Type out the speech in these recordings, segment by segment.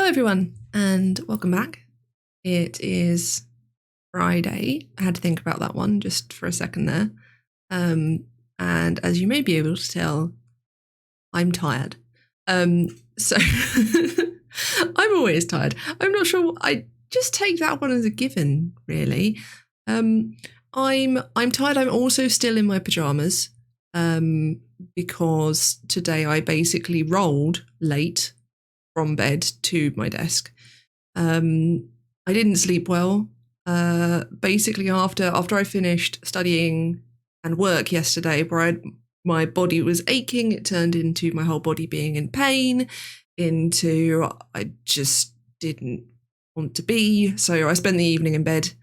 Hello everyone and welcome back. It is Friday. I had to think about that one just for a second there. And as you may be able to tell, I'm tired. So I'm always tired. I'm not sure. I just take that one as a given, really. I'm tired. I'm also still in my pajamas because today I basically rolled late from bed to my desk. I didn't sleep well. Basically, after I finished studying and work yesterday, where my body was aching, it turned into my whole body being in pain, into I just didn't want to be. So I spent the evening in bed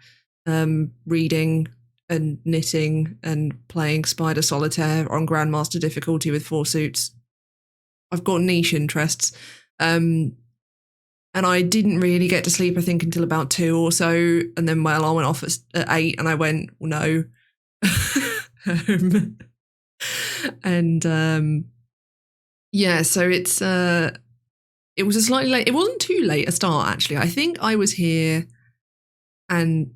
reading and knitting and playing Spider Solitaire on Grandmaster difficulty with 4 suits. I've got niche interests. And I didn't really get to sleep, I think, until about 2 or so. And then my alarm went off at 8 and I went, well, no. Yeah, so it was a slightly late. It wasn't too late a start, actually. I think I was here and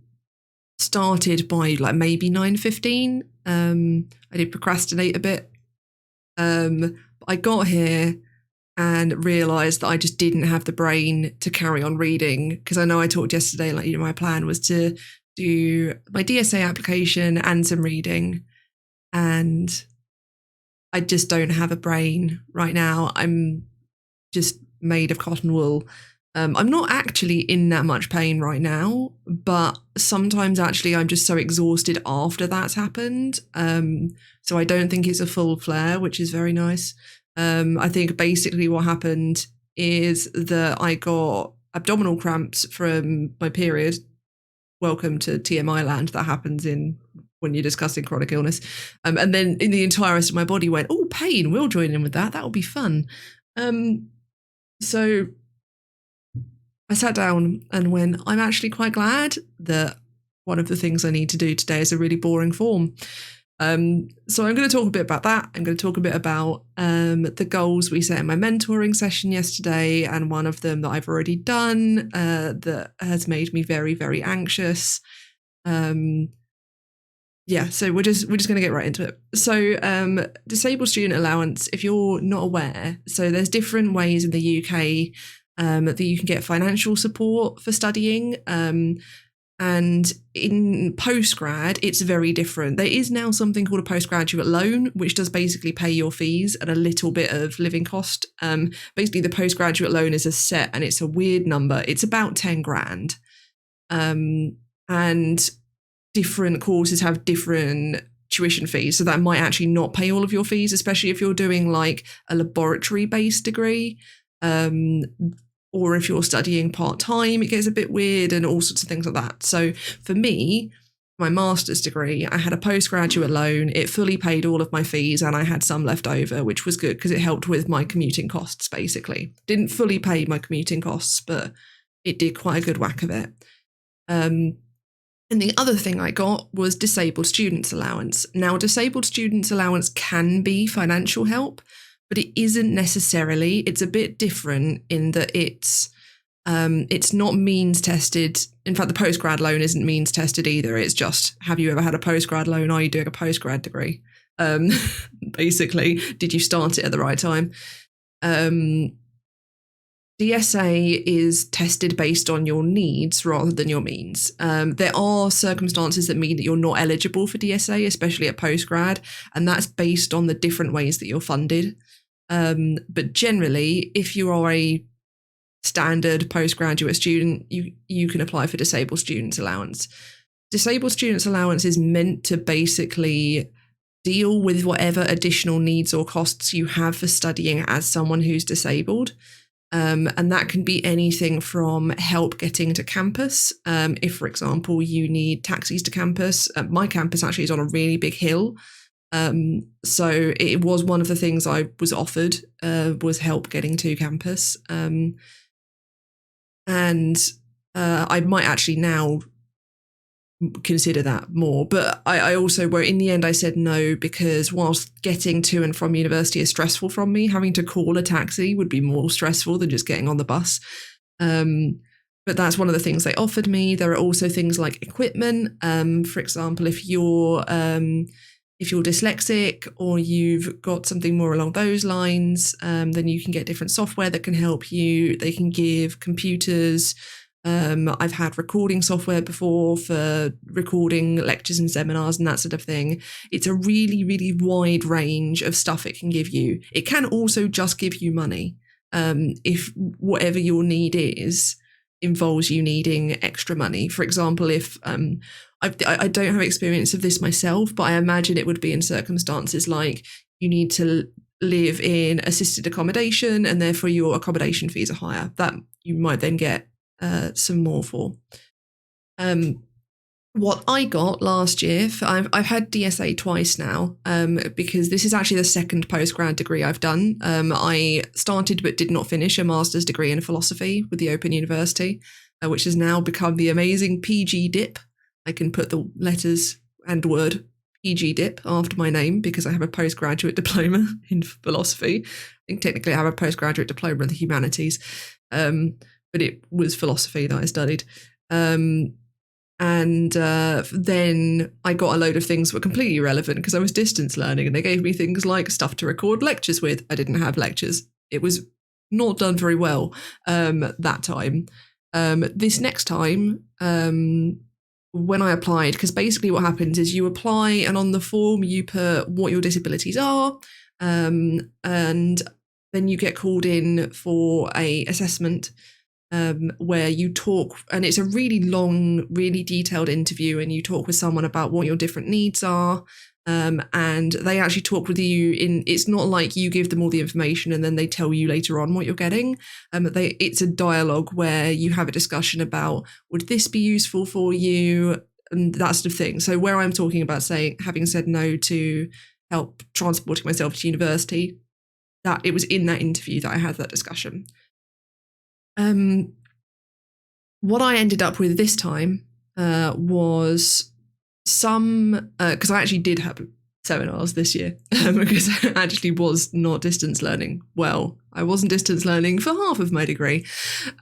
started by like maybe 9:15. I did procrastinate a bit. I got here and realised that I just didn't have the brain to carry on reading, because I know I talked yesterday, like, my plan was to do my DSA application and some reading, and I just don't have a brain right now. I'm just made of cotton wool. I'm not actually in that much pain right now, but sometimes actually I'm just so exhausted after that's happened. So I don't think it's a full flare, which is very nice. I think basically what happened is that I got abdominal cramps from my period. Welcome to TMI land. That happens when you're discussing chronic illness. And then in the entire rest of my body went, oh, pain, we'll join in with that. That'll be fun. So I sat down and went, I'm actually quite glad that one of the things I need to do today is a really boring form. So I'm going to talk a bit about that. I'm going to talk a bit about the goals we set in my mentoring session yesterday, and one of them that I've already done that has made me very, very anxious. Yeah, so we're just going to get right into it. So disabled student allowance, if you're not aware, so there's different ways in the UK that you can get financial support for studying. And in postgrad, it's very different. There is now something called a postgraduate loan, which does basically pay your fees and a little bit of living cost. Basically, the postgraduate loan is a set, and it's a weird number. It's about 10 grand. And different courses have different tuition fees, so that might actually not pay all of your fees, especially if you're doing like a laboratory-based degree. Or if you're studying part-time, it gets a bit weird and all sorts of things like that. So for me, my master's degree, I had a postgraduate loan. It fully paid all of my fees, and I had some left over, which was good because it helped with my commuting costs, basically. Didn't fully pay my commuting costs, but it did quite a good whack of it. And the other thing I got was disabled students allowance. Now, disabled students allowance can be financial help, but it isn't necessarily. It's a bit different in that it's not means tested. In fact, the postgrad loan isn't means tested either. It's just, have you ever had a postgrad loan? Are you doing a postgrad degree? Basically, did you start it at the right time? DSA is tested based on your needs rather than your means. There are circumstances that mean that you're not eligible for DSA, especially at postgrad, and that's based on the different ways that you're funded. But generally, if you are a standard postgraduate student, you can apply for disabled students allowance. Disabled students allowance is meant to basically deal with whatever additional needs or costs you have for studying as someone who's disabled. And that can be anything from help getting to campus. If, for example, you need taxis to campus, my campus actually is on a really big hill. So it was one of the things I was offered, was help getting to campus. And I might actually now consider that more. But I also, where in the end I said no, because whilst getting to and from university is stressful from me, having to call a taxi would be more stressful than just getting on the bus. But that's one of the things they offered me. There are also things like equipment. For example, if you're dyslexic or you've got something more along those lines, then you can get different software that can help you. They can give computers. I've had recording software before for recording lectures and seminars and that sort of thing. It's a really, really wide range of stuff it can give you. It can also just give you money if whatever your need is involves you needing extra money. For example, if I don't have experience of this myself, but I imagine it would be in circumstances like you need to live in assisted accommodation and therefore your accommodation fees are higher, that you might then get some more for. What I got last year, I've had DSA twice now, because this is actually the second postgrad degree I've done. I started but did not finish a master's degree in philosophy with the Open University, which has now become the amazing PG Dip. I can put the letters and word PG Dip after my name because I have a postgraduate diploma in philosophy. I think technically I have a postgraduate diploma in the humanities, but it was philosophy that I studied. And then I got a load of things that were completely irrelevant because I was distance learning, and they gave me things like stuff to record lectures with. I didn't have lectures. It was not done very well that time. This next time, when I applied, because basically what happens is you apply and on the form you put what your disabilities are, and then you get called in for a assessment where you talk, and it's a really long, really detailed interview, and you talk with someone about what your different needs are, and they actually talk with you it's not like you give them all the information and then they tell you later on what you're getting. It's a dialogue where you have a discussion about, would this be useful for you, and that sort of thing. So where I'm talking about having said no to help transporting myself to university, that it was in that interview that I had that discussion. What I ended up with this time was some, because I actually did have seminars this year, because I actually was not distance learning. Well, I wasn't distance learning for half of my degree.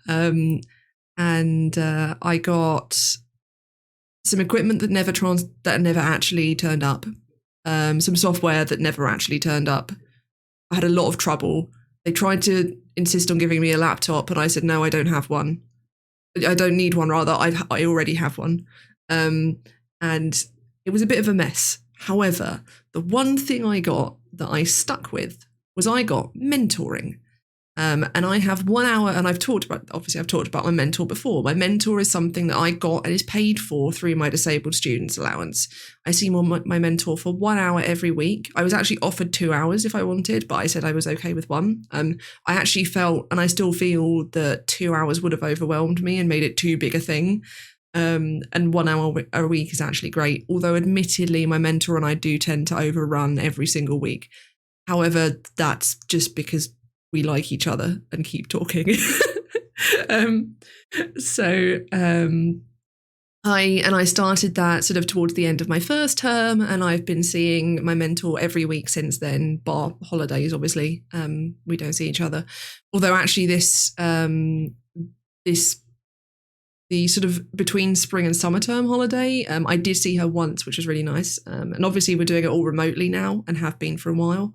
And I got some equipment that never actually turned up, some software that never actually turned up. I had a lot of trouble. They tried to insist on giving me a laptop, and I said, no, I don't have one. I don't need one, rather. I already have one. And it was a bit of a mess. However, the one thing I got that I stuck with was I got mentoring. And I have 1 hour, and I've talked about my mentor before. My mentor is something that I got and is paid for through my disabled students allowance. I see my mentor for 1 hour every week. I was actually offered 2 hours if I wanted, but I said I was okay with one. I actually felt, and I still feel, that 2 hours would have overwhelmed me and made it too big a thing. And 1 hour a week is actually great, although admittedly my mentor and I do tend to overrun every single week. However, that's just because we like each other and keep talking. I started that sort of towards the end of my first term, and I've been seeing my mentor every week since then, bar holidays, obviously. We don't see each other. Although actually the sort of between spring and summer term holiday, I did see her once, which was really nice. And obviously we're doing it all remotely now and have been for a while.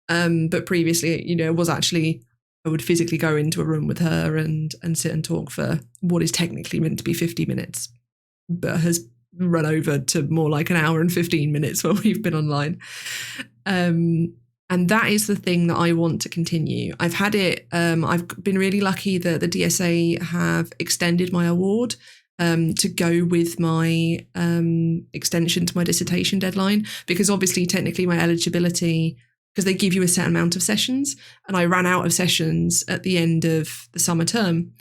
But previously, it was actually, I would physically go into a room with her and sit and talk for what is technically meant to be 50 minutes, but has run over to more like an hour and 15 minutes while we've been online. And that is the thing that I want to continue. I've had it, I've been really lucky that the DSA have extended my award to go with my extension to my dissertation deadline, because obviously technically my eligibility, because they give you a set amount of sessions, and I ran out of sessions at the end of the summer term.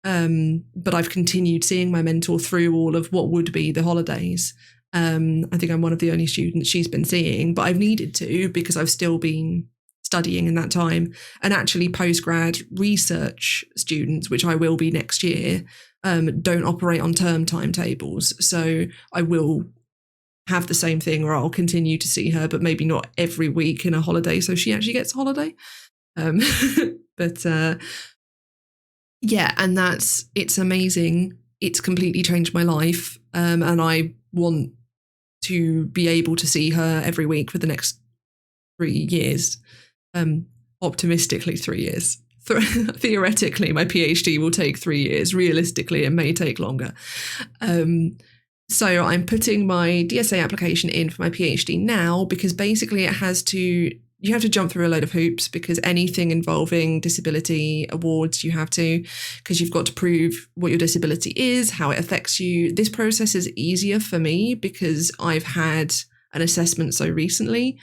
But I've continued seeing my mentor through all of what would be the holidays. I think I'm one of the only students she's been seeing, but I've needed to because I've still been studying in that time. And actually postgrad research students, which I will be next year, don't operate on term timetables. So I will have the same thing, or I'll continue to see her, but maybe not every week in a holiday, so she actually gets a holiday. But Yeah, and it's amazing. It's completely changed my life. And I want to be able to see her every week for the next 3 years. Optimistically 3 years. Theoretically, my PhD will take 3 years. Realistically, it may take longer. So I'm putting my DSA application in for my PhD now, because basically you have to jump through a load of hoops, because anything involving disability awards, you have to, because you've got to prove what your disability is, how it affects you. This process is easier for me because I've had an assessment so recently.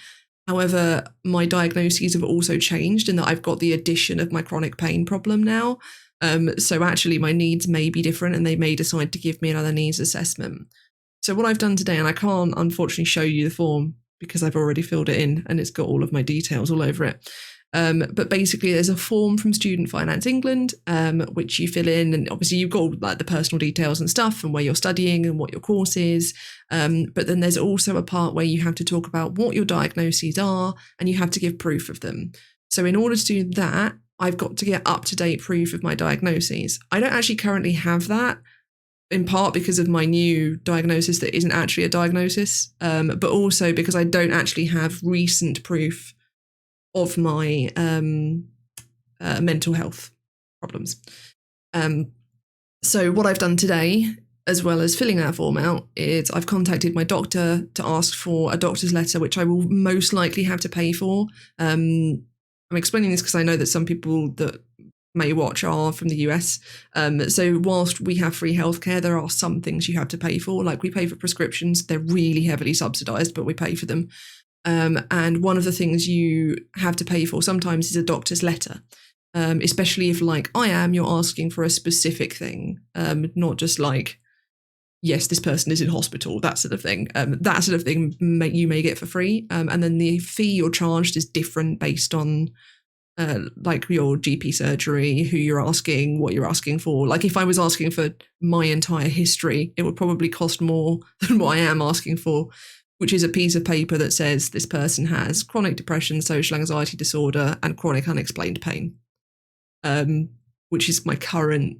However, my diagnoses have also changed in that I've got the addition of my chronic pain problem now. So actually my needs may be different, and they may decide to give me another needs assessment. So what I've done today, and I can't unfortunately show you the form because I've already filled it in and it's got all of my details all over it. But basically there's a form from Student Finance England, which you fill in, and obviously you've got like the personal details and stuff and where you're studying and what your course is. But then there's also a part where you have to talk about what your diagnoses are, and you have to give proof of them. So in order to do that, I've got to get up-to-date proof of my diagnoses. I don't actually currently have that, in part because of my new diagnosis that isn't actually a diagnosis, but also because I don't actually have recent proof of my mental health problems. So what I've done today, as well as filling that form out, is I've contacted my doctor to ask for a doctor's letter, which I will most likely have to pay for. I'm explaining this because I know that some people that may watch are from the US. So whilst we have free healthcare, there are some things you have to pay for. Like we pay for prescriptions. They're really heavily subsidized, but we pay for them. And one of the things you have to pay for sometimes is a doctor's letter, especially if, like I am, you're asking for a specific thing, not just like, yes, this person is in hospital, that sort of thing. That sort of thing you may get for free. And then the fee you're charged is different based on like your GP surgery, who you're asking, what you're asking for. Like if I was asking for my entire history, it would probably cost more than what I am asking for, which is a piece of paper that says this person has chronic depression, social anxiety disorder, and chronic unexplained pain, which is my current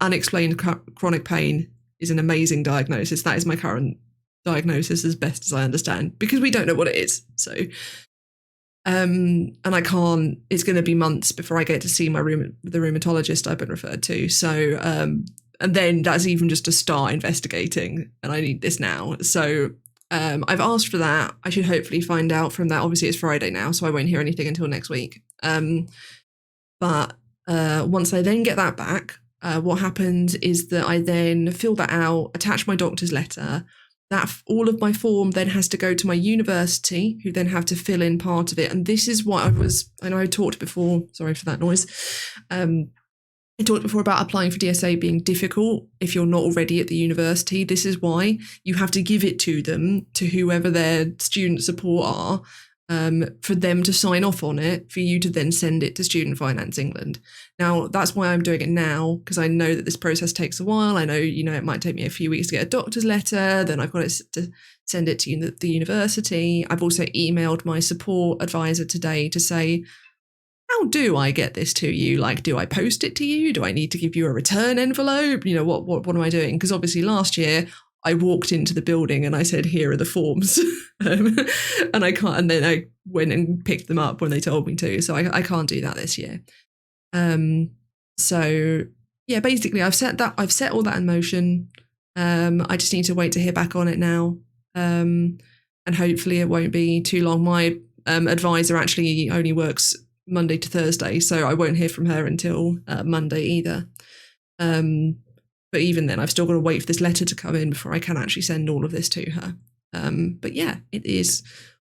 unexplained chronic pain is an amazing diagnosis. That is my current diagnosis as best as I understand, because we don't know what it is. So and I can't, it's going to be months before I get to see the rheumatologist I've been referred to. So, and then that's even just to start investigating, and I need this now. So I've asked for that. I should hopefully find out from that. Obviously it's Friday now, so I won't hear anything until next week. But once I then get that back, what happens is that I then fill that out, attach my doctor's letter. That all of my form then has to go to my university, who then have to fill in part of it. And this is what I know I talked before, sorry for that noise. I talked before about applying for DSA being difficult if you're not already at the university. This is why you have to give it to them, to whoever their student support are, for them to sign off on it, for you to then send it to Student Finance England. Now, that's why I'm doing it now, because I know that this process takes a while. I know, it might take me a few weeks to get a doctor's letter, then I've got to send it to the university. I've also emailed my support advisor today to say, how do I get this to you? Like, do I post it to you? Do I need to give you a return envelope? What am I doing? Because obviously last year I walked into the building and I said, here are the forms. And I can't, and then I went and picked them up when they told me to. So I can't do that this year. So yeah, basically I've set all that in motion. I just need to wait to hear back on it now. And hopefully it won't be too long. My advisor actually only works Monday to Thursday, so I won't hear from her until Monday either. But even then, I've still got to wait for this letter to come in before I can actually send all of this to her. But yeah, it is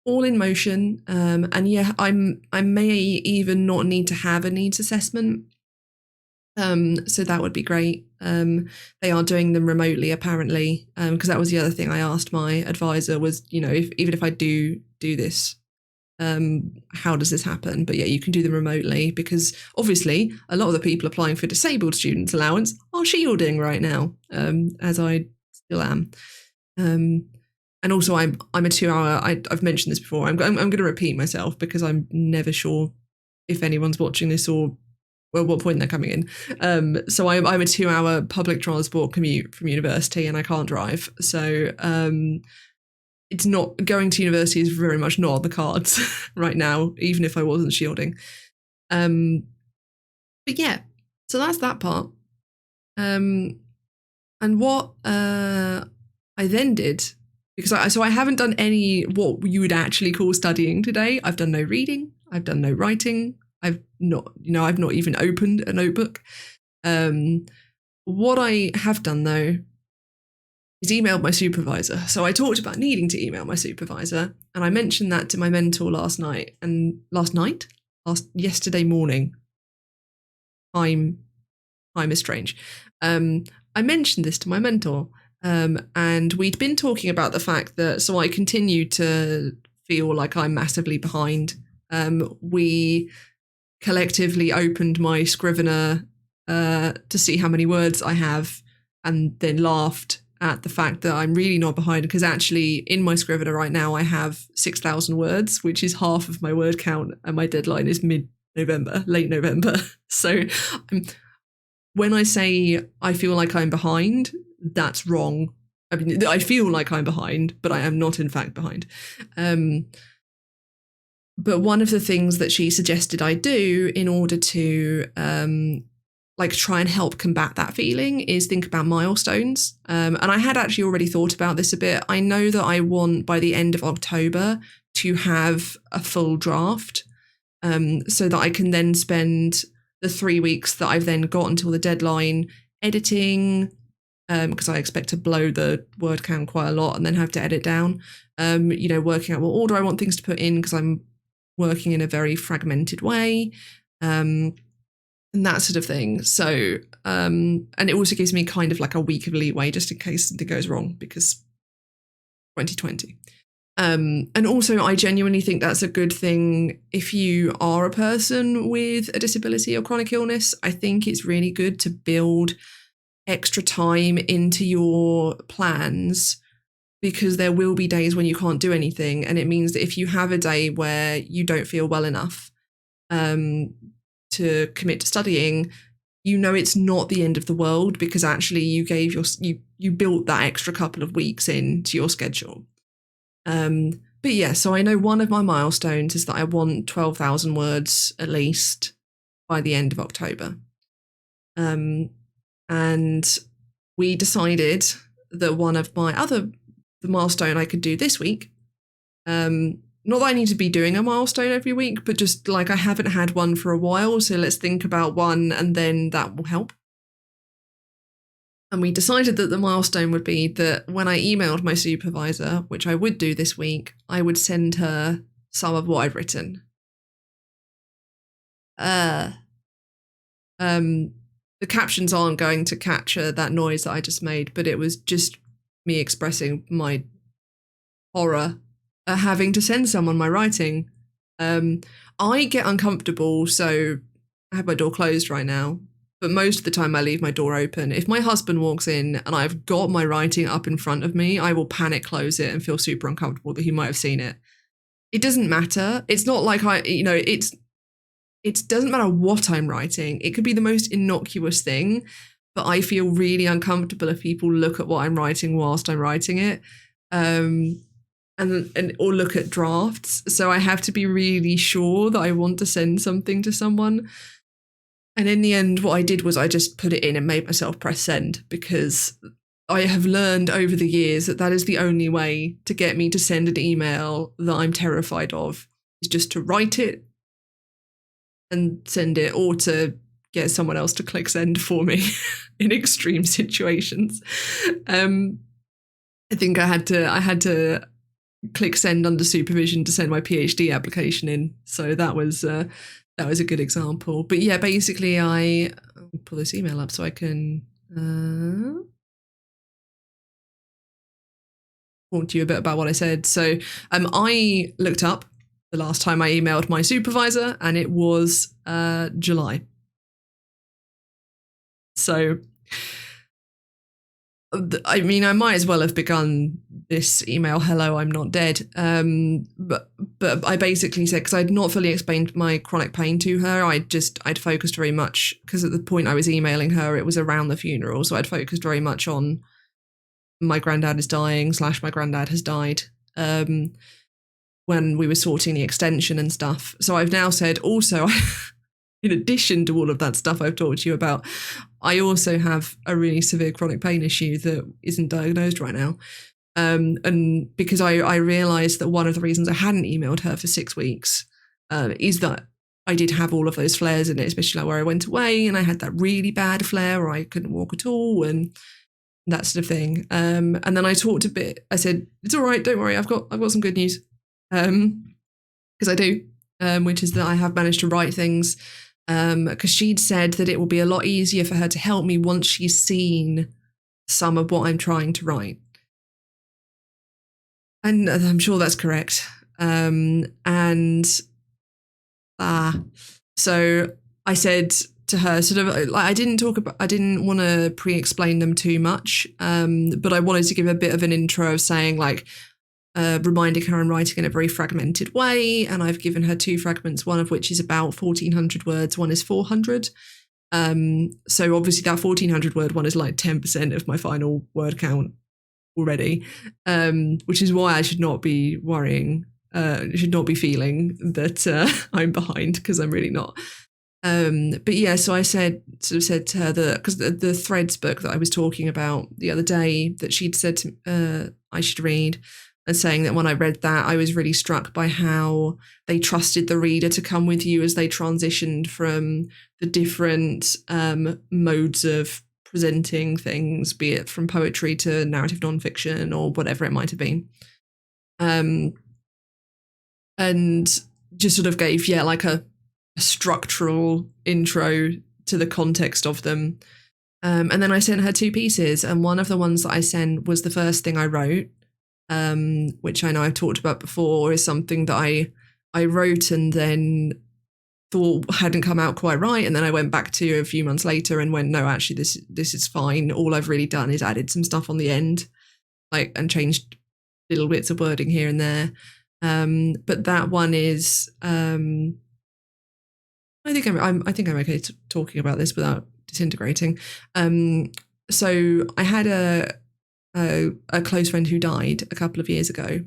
all in motion. And yeah, I may even not need to have a needs assessment. So that would be great. They are doing them remotely, apparently, because that was the other thing I asked my advisor was, even if I do this, how does this happen? But yeah, you can do them remotely, because obviously a lot of the people applying for disabled students allowance are shielding right now, as I still am. And also I'm a 2-hour, I've mentioned this before, I'm going to repeat myself because I'm never sure if anyone's watching this or well, what point they're coming in. So I'm a 2-hour public transport commute from university, and I can't drive. So it's not, going to university is very much not on the cards right now, even if I wasn't shielding. But yeah, so that's that part. And what I then did, because I haven't done any what you would actually call studying today. I've done no reading. I've done no writing. I've not even opened a notebook. What I have done though is emailed my supervisor. So I talked about needing to email my supervisor, and I mentioned that to my mentor yesterday morning. Time is strange. I mentioned this to my mentor, and we'd been talking about the fact that, so I continue to feel like I'm massively behind. We collectively opened my Scrivener to see how many words I have, and then laughed at the fact that I'm really not behind, because actually in my Scrivener right now I have 6,000 words, which is half of my word count, and my deadline is late November. So when I say I feel like I'm behind, that's wrong. I mean, I feel like I'm behind, but I am not in fact behind. But one of the things that she suggested I do in order to try and help combat that feeling is think about milestones. And I had actually already thought about this a bit. I know that I want by the end of October to have a full draft, so that I can then spend the 3 weeks that I've then got until the deadline editing, because I expect to blow the word count quite a lot and then have to edit down, working out what order I want things to put in, because I'm working in a very fragmented way, and that sort of thing. So, and it also gives me kind of like a week of leeway just in case something goes wrong, because 2020. And also I genuinely think that's a good thing if you are a person with a disability or chronic illness. I think it's really good to build extra time into your plans, because there will be days when you can't do anything. And it means that if you have a day where you don't feel well enough to commit to studying, it's not the end of the world, because actually you built that extra couple of weeks into your schedule. But yeah, so I know one of my milestones is that I want 12,000 words at least by the end of October. And we decided that one of my the milestone I could do this week, not that I need to be doing a milestone every week, but just like I haven't had one for a while, so let's think about one and then that will help. And we decided that the milestone would be that when I emailed my supervisor, which I would do this week, I would send her some of what I've written. The captions aren't going to capture that noise that I just made, but it was just me expressing my horror at having to send someone my writing. I get uncomfortable, so I have my door closed right now. But most of the time I leave my door open. If my husband walks in and I've got my writing up in front of me, I will panic close it and feel super uncomfortable that he might have seen it. It doesn't matter. It's not like it doesn't matter what I'm writing. It could be the most innocuous thing, but I feel really uncomfortable if people look at what I'm writing whilst I'm writing it, and or look at drafts. So I have to be really sure that I want to send something to someone. And in the end, what I did was I just put it in and made myself press send, because I have learned over the years that is the only way to get me to send an email that I'm terrified of, is just to write it and send it, or to get someone else to click send for me in extreme situations. I think I had to click send under supervision to send my PhD application in. So that was a good example. But yeah, basically I'll pull this email up so I can talk to you a bit about what I said. So I looked up the last time I emailed my supervisor, and it was July. So I mean, I might as well have begun this email, "Hello, I'm not dead." But I basically said, because I'd not fully explained my chronic pain to her, I'd focused very much, because at the point I was emailing her, it was around the funeral. So I'd focused very much on my granddad is dying / my granddad has died, when we were sorting the extension and stuff. So I've now said also, in addition to all of that stuff I've talked to you about, I also have a really severe chronic pain issue that isn't diagnosed right now. And because I realised that one of the reasons I hadn't emailed her for 6 weeks is that I did have all of those flares in it, especially like where I went away and I had that really bad flare where I couldn't walk at all and that sort of thing. And then I talked a bit. I said, "It's all right, don't worry, I've got some good news." Because I do, which is that I have managed to write things. Because she'd said that it will be a lot easier for her to help me once she's seen some of what I'm trying to write. And I'm sure that's correct. So I said to her, sort of, like, I didn't want to pre-explain them too much, but I wanted to give a bit of an intro of saying, like, reminding her I'm writing in a very fragmented way, and I've given her 2 fragments, one of which is about 1,400 words, one is 400. So obviously that 1,400 word one is like 10% of my final word count already, which is why I should not be worrying, should not be feeling that I'm behind, because I'm really not. But yeah, so I said to her that, because the Threads book that I was talking about the other day that she'd said I should read, and saying that when I read that, I was really struck by how they trusted the reader to come with you as they transitioned from the different modes of presenting things, be it from poetry to narrative nonfiction or whatever it might have been. And just sort of gave, like a structural intro to the context of them. And then I sent her 2 pieces, and one of the ones that I sent was the first thing I wrote, which I know I've talked about before, is something that I wrote and then thought hadn't come out quite right, and then I went back to a few months later and went, no, actually this is fine. All I've really done is added some stuff on the end, like, and changed little bits of wording here and there. But that one is I think I'm okay talking about this without disintegrating. So I had a close friend who died a couple of years ago,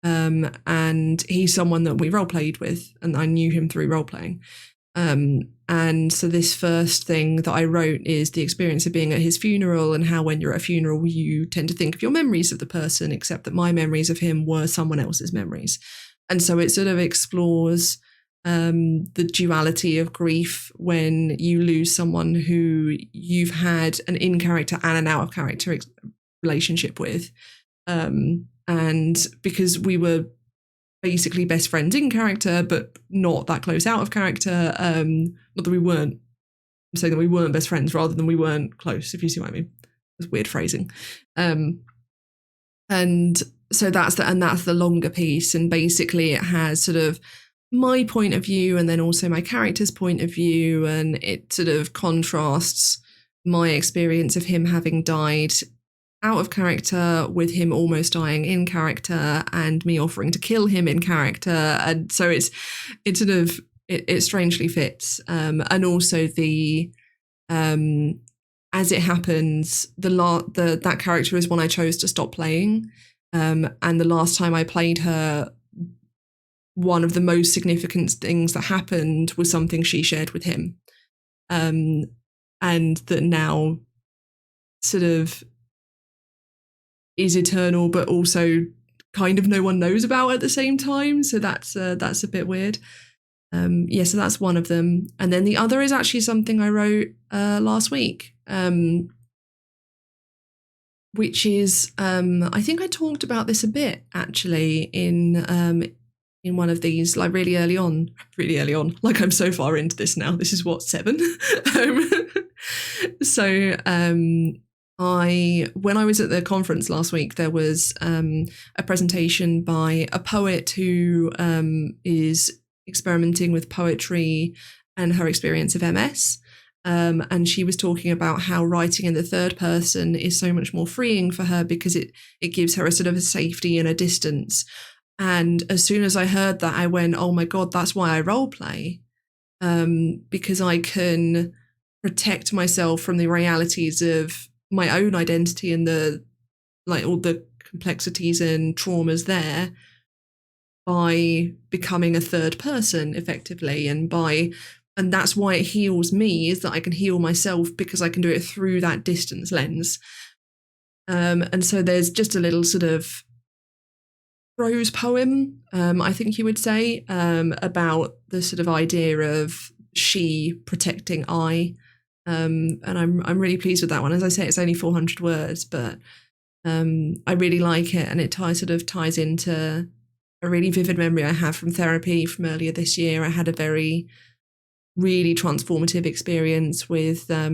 and he's someone that we role played with, and I knew him through role playing. And so this first thing that I wrote is the experience of being at his funeral, and how when you're at a funeral you tend to think of your memories of the person, except that my memories of him were someone else's memories. And so it sort of explores the duality of grief when you lose someone who you've had an in-character and an out-of-character relationship with. And because we were basically best friends in character, but not that close out of character, not that we weren't, I'm saying that we weren't best friends rather than we weren't close, if you see what I mean. It's weird phrasing. And so that's the longer piece, and basically it has sort of my point of view and then also my character's point of view, and it sort of contrasts my experience of him having died out of character with him almost dying in character, and me offering to kill him in character. And so it sort of it strangely fits, and also the as it happens, that character is one I chose to stop playing, and the last time I played her, one of the most significant things that happened was something she shared with him, and that now sort of is eternal, but also kind of no one knows about at the same time. So that's a bit weird. So that's one of them. And then the other is actually something I wrote last week, which is, I think I talked about this a bit actually in one of these, like really early on, like I'm so far into this now. This is what, 7? When I was at the conference last week, there was a presentation by a poet who is experimenting with poetry and her experience of MS. And she was talking about how writing in the third person is so much more freeing for her because it gives her a sort of a safety and a distance. And as soon as I heard that, I went, oh my God, that's why I role play. Because I can protect myself from the realities of my own identity and all the complexities and traumas there by becoming a third person effectively, and that's why it heals me, is that I can heal myself because I can do it through that distance lens. And so there's just a little sort of prose poem, I think you would say, about the sort of idea of she protecting I. And I'm really pleased with that one. As I say, it's only 400 words, but I really like it, and it ties into a really vivid memory I have from therapy from earlier this year. I had a really transformative experience with I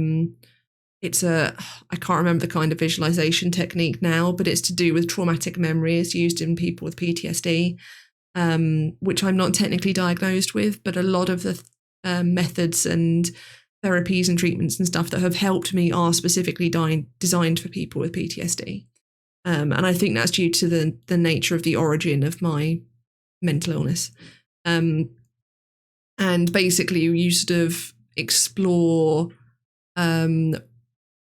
can't remember the kind of visualization technique now, but it's to do with traumatic memories used in people with PTSD, which I'm not technically diagnosed with, but a lot of the methods and therapies and treatments and stuff that have helped me are specifically designed for people with PTSD. And I think that's due to the nature of the origin of my mental illness. And basically you sort of explore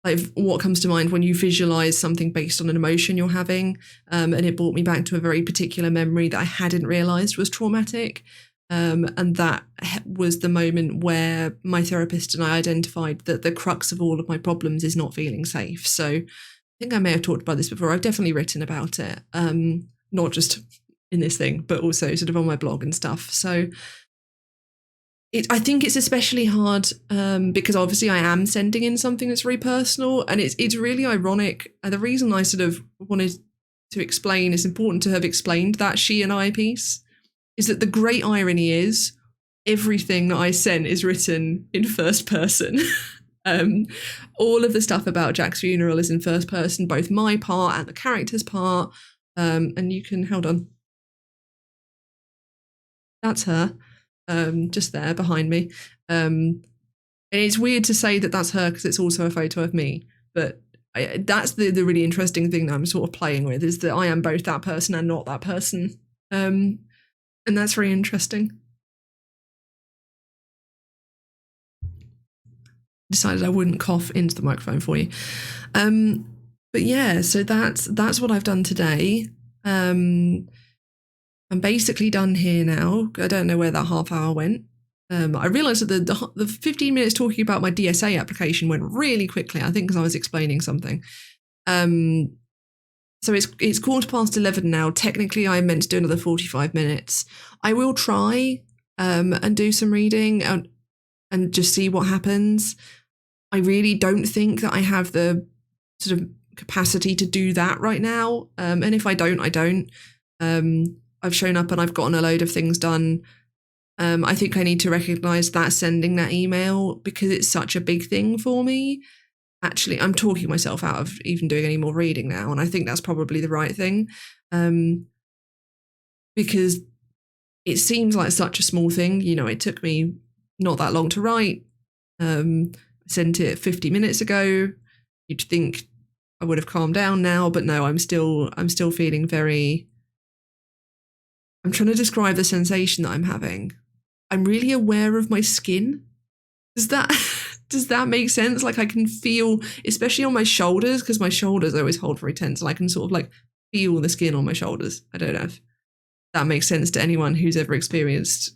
like what comes to mind when you visualize something based on an emotion you're having. And it brought me back to a very particular memory that I hadn't realized was traumatic. And that was the moment where my therapist and I identified that the crux of all of my problems is not feeling safe. So I think I may have talked about this before. I've definitely written about it, not just in this thing, but also sort of on my blog and stuff. So I think it's especially hard because obviously I am sending in something that's very personal, and it's really ironic. And the reason I sort of wanted to explain, it's important to have explained that she and I piece, is that the great irony is everything that I sent is written in first person. All of the stuff about Jack's funeral is in first person, both my part and the character's part. And you can, hold on. That's her, just there behind me. And it's weird to say that that's her because it's also a photo of me. But that's the really interesting thing that I'm sort of playing with, is that I am both that person and not that person. And that's very interesting. Decided I wouldn't cough into the microphone for you. But yeah, so that's what I've done today. I'm basically done here now. I don't know where that half hour went. I realised that the 15 minutes talking about my DSA application went really quickly, I think because I was explaining something. So it's 11:15 now. Technically, I'm meant to do another 45 minutes. I will try and do some reading and just see what happens. I really don't think that I have the sort of capacity to do that right now. And if I don't, I don't. I've shown up and I've gotten a load of things done. I think I need to recognise that sending that email, because it's such a big thing for me. Actually, I'm talking myself out of even doing any more reading now, and I think that's probably the right thing, because it seems like such a small thing. You know, it took me not that long to write. I sent it 50 minutes ago. You'd think I would have calmed down now, but no, I'm still feeling very... I'm trying to describe the sensation that I'm having. I'm really aware of my skin. Does that make sense? Like I can feel, especially on my shoulders, because my shoulders always hold very tense, and I can sort of like feel the skin on my shoulders. I don't know if that makes sense to anyone who's ever experienced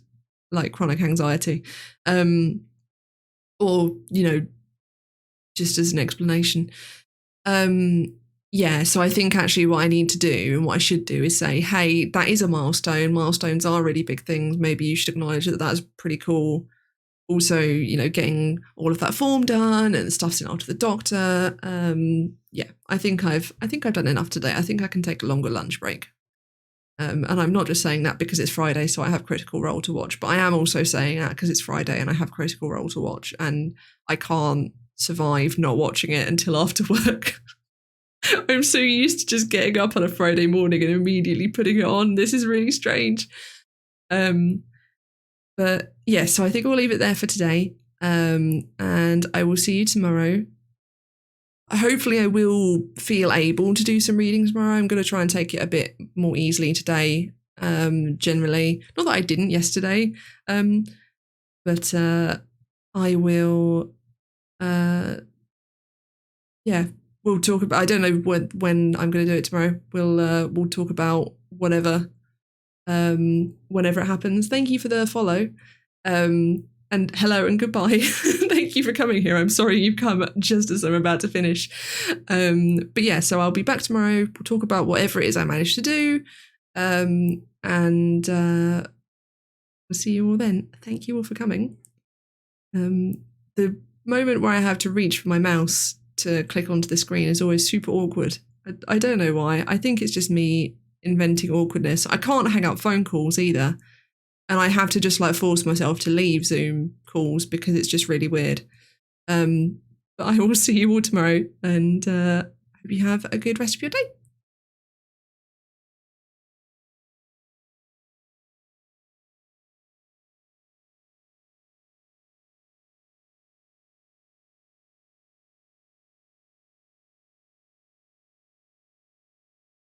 like chronic anxiety. Or, you know, just as an explanation. Yeah, so I think actually what I need to do and what I should do is say, hey, that is a milestone. Milestones are really big things. Maybe you should acknowledge that that's pretty cool. Also, you know, getting all of that form done and stuff sent out to the doctor. Yeah, I think I've done enough today. I think I can take a longer lunch break. And I'm not just saying that because it's Friday, so I have Critical Role to watch, but I am also saying that because it's Friday and I have Critical Role to watch, and I can't survive not watching it until after work. I'm so used to just getting up on a Friday morning and immediately putting it on. This is really strange. But yeah, so I think we'll leave it there for today. And I will see you tomorrow. Hopefully I will feel able to do some reading tomorrow. I'm going to try and take it a bit more easily today, generally. Not that I didn't yesterday, but I will, we'll talk about, I don't know when I'm going to do it tomorrow. We'll talk about whatever, whenever it happens. Thank you for the follow. And hello and goodbye. Thank you for coming here. I'm sorry you've come just as I'm about to finish. But yeah, so I'll be back tomorrow. We'll talk about whatever it is I managed to do. And we'll see you all then. Thank you all for coming. The moment where I have to reach for my mouse to click onto the screen is always super awkward. I don't know why. I think it's just me inventing awkwardness. I can't hang up phone calls either. And I have to just like force myself to leave Zoom calls because it's just really weird. But I will see you all tomorrow, and hope you have a good rest of your day.